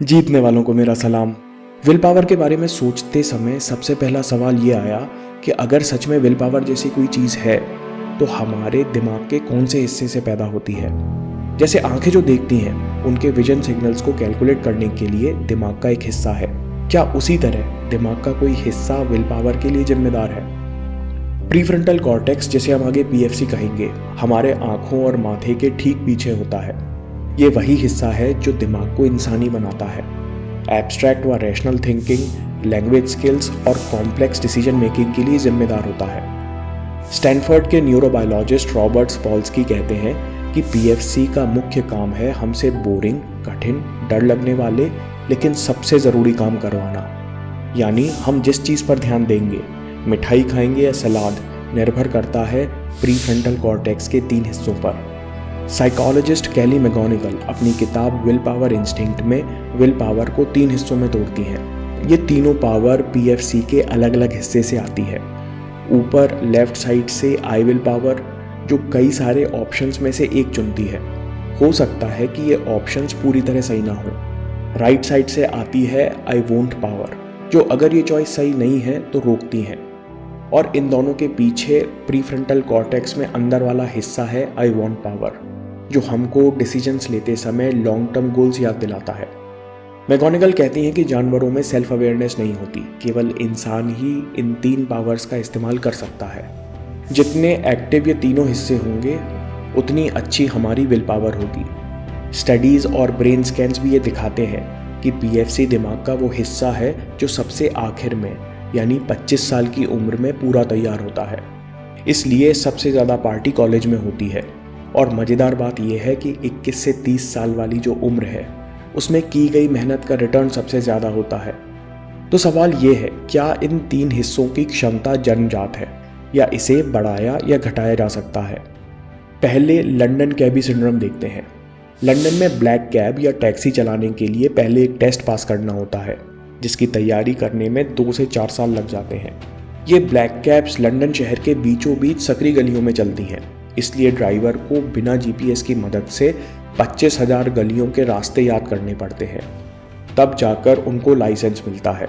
जीतने वालों को मेरा सलाम। विल पावर के बारे में सोचते समय सबसे पहला सवाल ये आया कि अगर सच में विल पावर जैसी कोई चीज़ है तो हमारे दिमाग के कौन से हिस्से से पैदा होती है। जैसे आंखें जो देखती हैं उनके विजन सिग्नल्स को कैलकुलेट करने के लिए दिमाग का एक हिस्सा है, क्या उसी तरह दिमाग का कोई हिस्सा विल पावर के लिए जिम्मेदार है? प्रीफ्रंटल कॉर्टेक्स, जिसे हम आगे पीएफसी कहेंगे, हमारे आंखों और माथे के ठीक पीछे होता है। ये वही हिस्सा है जो दिमाग को इंसानी बनाता है। एब्स्ट्रैक्ट व रैशनल थिंकिंग, लैंग्वेज स्किल्स और कॉम्प्लेक्स डिसीजन मेकिंग के लिए जिम्मेदार होता है। स्टैनफोर्ड के न्यूरोबायोलॉजिस्ट रॉबर्ट सपोल्स्की कहते हैं कि पीएफसी का मुख्य काम है हमसे बोरिंग, कठिन, डर लगने वाले लेकिन सबसे ज़रूरी काम करवाना। यानी हम जिस चीज़ पर ध्यान देंगे, मिठाई खाएंगे या सलाद, निर्भर करता है प्रीफ्रंटल कॉर्टेक्स के 3 हिस्सों पर। साइकोलॉजिस्ट कैली मैगोनिगल अपनी किताब विल पावर इंस्टिंक्ट में विल पावर को 3 हिस्सों में तोड़ती हैं। ये तीनों पावर पीएफसी के अलग अलग हिस्से से आती है। ऊपर लेफ्ट साइड से आई विल पावर, जो कई सारे ऑप्शंस में से एक चुनती है। हो सकता है कि ये ऑप्शंस पूरी तरह सही ना हो। राइट साइड से आती है आई वोंट पावर, जो अगर ये चॉइस सही नहीं है तो रोकती है। और इन दोनों के पीछे प्रीफ्रंटल कॉर्टेक्स में अंदर वाला हिस्सा है आई वांट पावर, जो हमको डिसीजंस लेते समय लॉन्ग टर्म गोल्स याद दिलाता है। मैगोनिगल कहती हैं कि जानवरों में सेल्फ अवेयरनेस नहीं होती, केवल इंसान ही इन 3 पावर्स का इस्तेमाल कर सकता है। जितने एक्टिव ये तीनों हिस्से होंगे उतनी अच्छी हमारी विल पावर होगी। स्टडीज़ और ब्रेन स्कैन्स भी ये दिखाते हैं कि पीएफसी दिमाग का वो हिस्सा है जो सबसे आखिर में, यानी 25 साल की उम्र में पूरा तैयार होता है। इसलिए सबसे ज़्यादा पार्टी कॉलेज में होती है। और मज़ेदार बात यह है कि 21 से 30 साल वाली जो उम्र है उसमें की गई मेहनत का रिटर्न सबसे ज़्यादा होता है। तो सवाल ये है, क्या इन 3 हिस्सों की क्षमता जन्मजात है या इसे बढ़ाया या घटाया जा सकता है? पहले लंदन कैबी सिंड्रोम देखते हैं। लंदन में ब्लैक कैब या टैक्सी चलाने के लिए पहले एक टेस्ट पास करना होता है, जिसकी तैयारी करने में 2 से 4 साल लग जाते हैं। ये ब्लैक कैब्स लंदन शहर के बीचों बीच सकरी गलियों में चलती हैं, इसलिए ड्राइवर को बिना जीपीएस की मदद से 25,000 गलियों के रास्ते याद करने पड़ते हैं, तब जाकर उनको लाइसेंस मिलता है।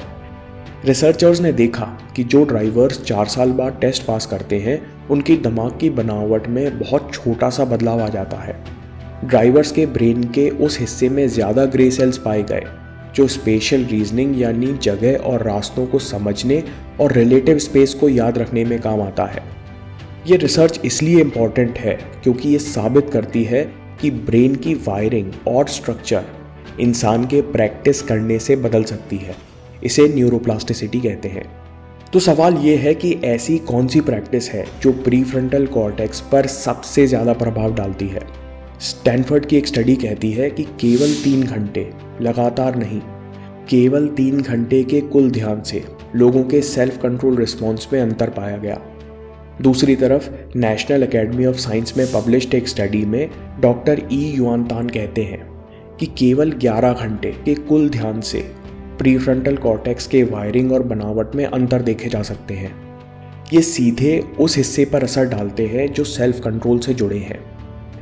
रिसर्चर्स ने देखा कि जो ड्राइवर्स 4 साल बाद टेस्ट पास करते हैं उनकी दिमाग की बनावट में बहुत छोटा सा बदलाव आ जाता है। ड्राइवर्स के ब्रेन के उस हिस्से में ज़्यादा ग्रे सेल्स पाए गए जो स्पेशल रीजनिंग यानी जगह और रास्तों को समझने और रिलेटिव स्पेस को याद रखने में काम आता है। ये रिसर्च इसलिए इम्पॉर्टेंट है क्योंकि ये साबित करती है कि ब्रेन की वायरिंग और स्ट्रक्चर इंसान के प्रैक्टिस करने से बदल सकती है। इसे न्यूरोप्लास्टिसिटी कहते हैं। तो सवाल ये है कि ऐसी कौन सी प्रैक्टिस है जो प्रीफ्रंटल कॉर्टेक्स पर सबसे ज़्यादा प्रभाव डालती है? स्टैनफोर्ड की एक स्टडी कहती है कि केवल 3 घंटे, लगातार नहीं, केवल 3 घंटे के कुल ध्यान से लोगों के सेल्फ कंट्रोल रिस्पॉन्स में अंतर पाया गया। दूसरी तरफ नेशनल एकेडमी ऑफ साइंस में पब्लिश्ड एक स्टडी में डॉक्टर ई युआन तान कहते हैं कि केवल 11 घंटे के कुल ध्यान से प्रीफ्रंटल कॉर्टेक्स के वायरिंग और बनावट में अंतर देखे जा सकते हैं। ये सीधे उस हिस्से पर असर डालते हैं जो सेल्फ कंट्रोल से जुड़े हैं।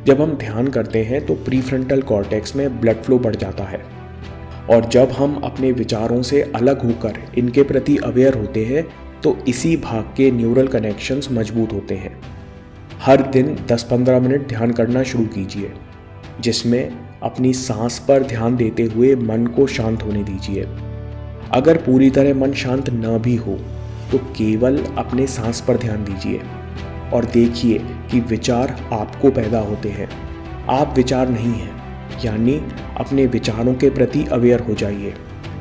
जब हम ध्यान करते हैं तो प्रीफ्रंटल कॉर्टेक्स में ब्लड फ्लो बढ़ जाता है, और जब हम अपने विचारों से अलग होकर इनके प्रति अवेयर होते हैं तो इसी भाग के न्यूरल कनेक्शंस मजबूत होते हैं। हर दिन 10-15 मिनट ध्यान करना शुरू कीजिए, जिसमें अपनी सांस पर ध्यान देते हुए मन को शांत होने दीजिए। अगर पूरी तरह मन शांत न भी हो तो केवल अपने सांस पर ध्यान दीजिए और देखिए कि विचार आपको पैदा होते हैं, आप विचार नहीं हैं। यानी अपने विचारों के प्रति अवेयर हो जाइए।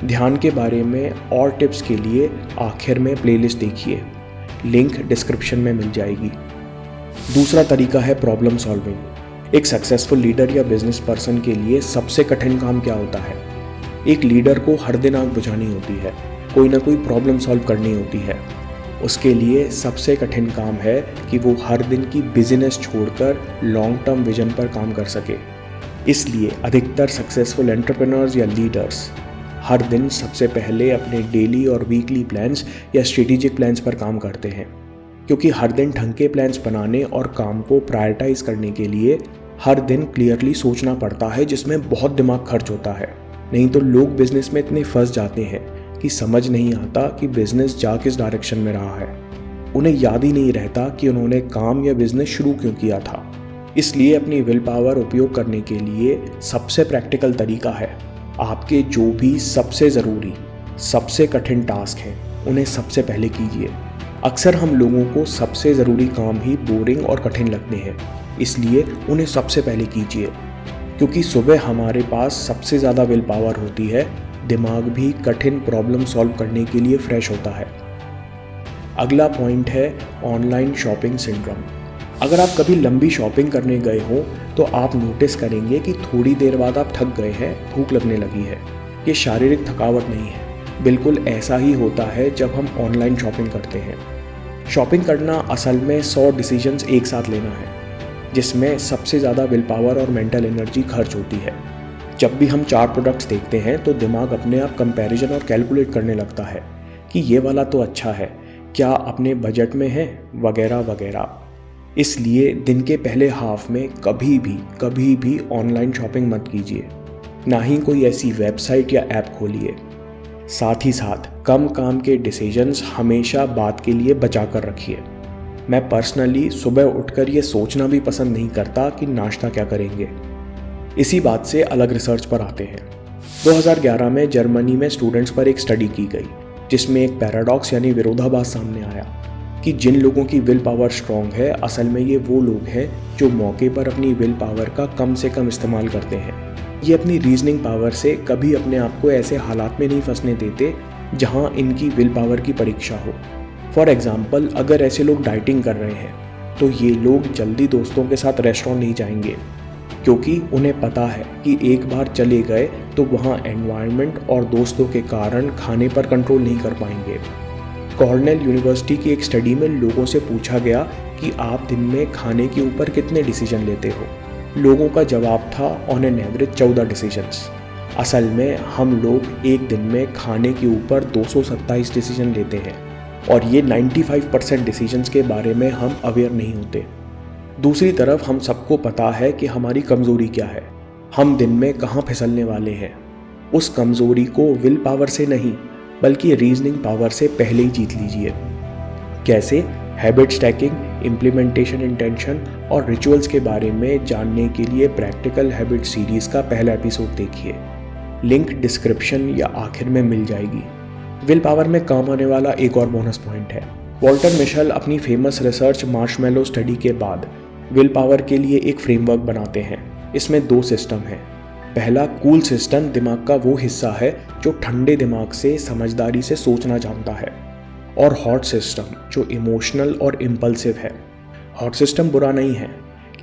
ध्यान के बारे में और टिप्स के लिए आखिर में प्लेलिस्ट देखिए, लिंक डिस्क्रिप्शन में मिल जाएगी। दूसरा तरीका है प्रॉब्लम सॉल्विंग। एक सक्सेसफुल लीडर या बिजनेस पर्सन के लिए सबसे कठिन काम क्या होता है? एक लीडर को हर दिन आग बुझानी होती है, कोई ना कोई प्रॉब्लम सॉल्व करनी होती है। उसके लिए सबसे कठिन काम है कि वो हर दिन की बिजनेस छोड़कर लॉन्ग टर्म विजन पर काम कर सके। इसलिए अधिकतर सक्सेसफुल एंटरप्रेन्योर्स या लीडर्स हर दिन सबसे पहले अपने डेली और वीकली प्लान्स या स्ट्रेटेजिक प्लान्स पर काम करते हैं, क्योंकि हर दिन ढंग के प्लान्स बनाने और काम को प्रायोरिटाइज करने के लिए हर दिन क्लियरली सोचना पड़ता है, जिसमें बहुत दिमाग खर्च होता है। नहीं तो लोग बिजनेस में इतने फंस जाते हैं कि समझ नहीं आता कि बिजनेस जा किस डायरेक्शन में रहा है। उन्हें याद ही नहीं रहता कि उन्होंने काम या बिजनेस शुरू क्यों किया था। इसलिए अपनी विल पावर उपयोग करने के लिए सबसे प्रैक्टिकल तरीका है, आपके जो भी सबसे ज़रूरी, सबसे कठिन टास्क हैं उन्हें सबसे पहले कीजिए। अक्सर हम लोगों को सबसे ज़रूरी काम ही बोरिंग और कठिन लगते हैं, इसलिए उन्हें सबसे पहले कीजिए। क्योंकि सुबह हमारे पास सबसे ज़्यादा विल पावर होती है, दिमाग भी कठिन प्रॉब्लम सॉल्व करने के लिए फ्रेश होता है। अगला पॉइंट है ऑनलाइन शॉपिंग सिंड्रोम। अगर आप कभी लंबी शॉपिंग करने गए हो तो आप नोटिस करेंगे कि थोड़ी देर बाद आप थक गए हैं, भूख लगने लगी है। ये शारीरिक थकावट नहीं है, बिल्कुल ऐसा ही होता है जब हम ऑनलाइन शॉपिंग करते हैं। शॉपिंग करना असल में 100 डिसीजंस एक साथ लेना है, जिसमें सबसे ज़्यादा विल पावर और मेंटल एनर्जी खर्च होती है। जब भी हम 4 प्रोडक्ट्स देखते हैं तो दिमाग अपने आप कंपैरिजन और कैलकुलेट करने लगता है कि ये वाला तो अच्छा है, क्या अपने बजट में है, वगैरह वगैरह। इसलिए दिन के पहले हाफ में कभी भी ऑनलाइन शॉपिंग मत कीजिए, ना ही कोई ऐसी वेबसाइट या ऐप खोलिए। साथ ही साथ कम काम के डिसीजंस हमेशा बाद के लिए बचा कर रखिए। मैं पर्सनली सुबह उठकर ये सोचना भी पसंद नहीं करता कि नाश्ता क्या करेंगे। इसी बात से अलग रिसर्च पर आते हैं। 2011 में जर्मनी में स्टूडेंट्स पर एक स्टडी की गई, जिसमें एक पैराडॉक्स यानी विरोधाभास सामने आया कि जिन लोगों की विल पावर स्ट्रॉन्ग है, असल में ये वो लोग हैं जो मौके पर अपनी विल पावर का कम से कम इस्तेमाल करते हैं। ये अपनी रीजनिंग पावर से कभी अपने आप को ऐसे हालात में नहीं फंसने देते जहां इनकी विल पावर की परीक्षा हो। फॉर एग्जाम्पल, अगर ऐसे लोग डाइटिंग कर रहे हैं तो ये लोग जल्दी दोस्तों के साथ रेस्टोरेंट नहीं जाएंगे, क्योंकि उन्हें पता है कि एक बार चले गए तो वहाँ एनवायरनमेंट और दोस्तों के कारण खाने पर कंट्रोल नहीं कर पाएंगे। कॉर्नेल यूनिवर्सिटी की एक स्टडी में लोगों से पूछा गया कि आप दिन में खाने के ऊपर कितने डिसीजन लेते हो। लोगों का जवाब था ऑन एन एवरेज 14 डिसीजंस। असल में हम लोग एक दिन में खाने के ऊपर 227 डिसीजन लेते हैं, और ये 95% डिसीजंस के बारे में हम अवेयर नहीं होते। दूसरी तरफ हम सबको पता है कि हमारी कमज़ोरी क्या है, हम दिन में कहाँ फिसलने वाले हैं। उस कमज़ोरी को विल पावर से नहीं बल्कि रीजनिंग पावर से पहले ही जीत लीजिए। कैसे? हैबिट स्टैकिंग, इम्प्लीमेंटेशन इंटेंशन और रिचुअल्स के बारे में जानने के लिए प्रैक्टिकल हैबिट सीरीज़ का पहला एपिसोड देखिए, लिंक डिस्क्रिप्शन या आखिर में मिल जाएगी। विल पावर में काम आने वाला एक और बोनस पॉइंट है। वॉल्टर मिशेल अपनी फेमस रिसर्च मार्शमैलो स्टडी के बाद विल पावर के लिए एक फ्रेमवर्क बनाते हैं। इसमें 2 सिस्टम हैं। पहला, कूल सिस्टम दिमाग का वो हिस्सा है जो ठंडे दिमाग से समझदारी से सोचना जानता है, और हॉट सिस्टम जो इमोशनल और इम्पल्सिव है। हॉट सिस्टम बुरा नहीं है,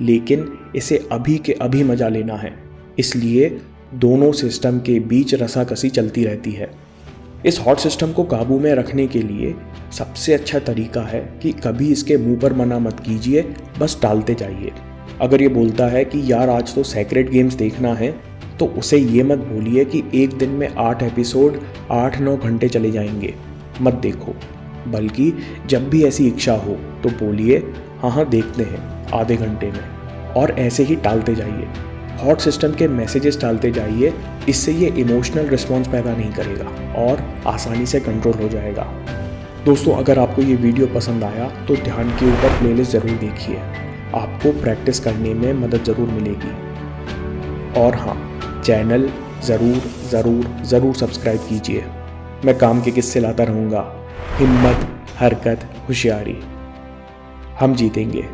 लेकिन इसे अभी के अभी मजा लेना है, इसलिए दोनों सिस्टम के बीच रसाकसी चलती रहती है। इस हॉट सिस्टम को काबू में रखने के लिए सबसे अच्छा तरीका है कि कभी इसके मुंह पर मना मत कीजिए, बस टालते जाइए। अगर ये बोलता है कि यार आज तो सेक्रेट गेम्स देखना है, तो उसे ये मत बोलिए कि एक दिन में 8 एपिसोड 8-9 घंटे चले जाएंगे, मत देखो। बल्कि जब भी ऐसी इच्छा हो तो बोलिए हाँ देखते हैं आधे घंटे में, और ऐसे ही टालते जाइए। हॉट सिस्टम के मैसेजेस टालते जाइए, इससे ये इमोशनल रिस्पॉन्स पैदा नहीं करेगा और आसानी से कंट्रोल हो जाएगा। दोस्तों, अगर आपको ये वीडियो पसंद आया तो ध्यान के ऊपर प्लेलिस्ट ज़रूर देखिए, आपको प्रैक्टिस करने में मदद ज़रूर मिलेगी। और हाँ, चैनल ज़रूर सब्सक्राइब कीजिए। मैं काम के किस्से लाता रहूँगा। हिम्मत, हरकत, होशियारी, हम जीतेंगे।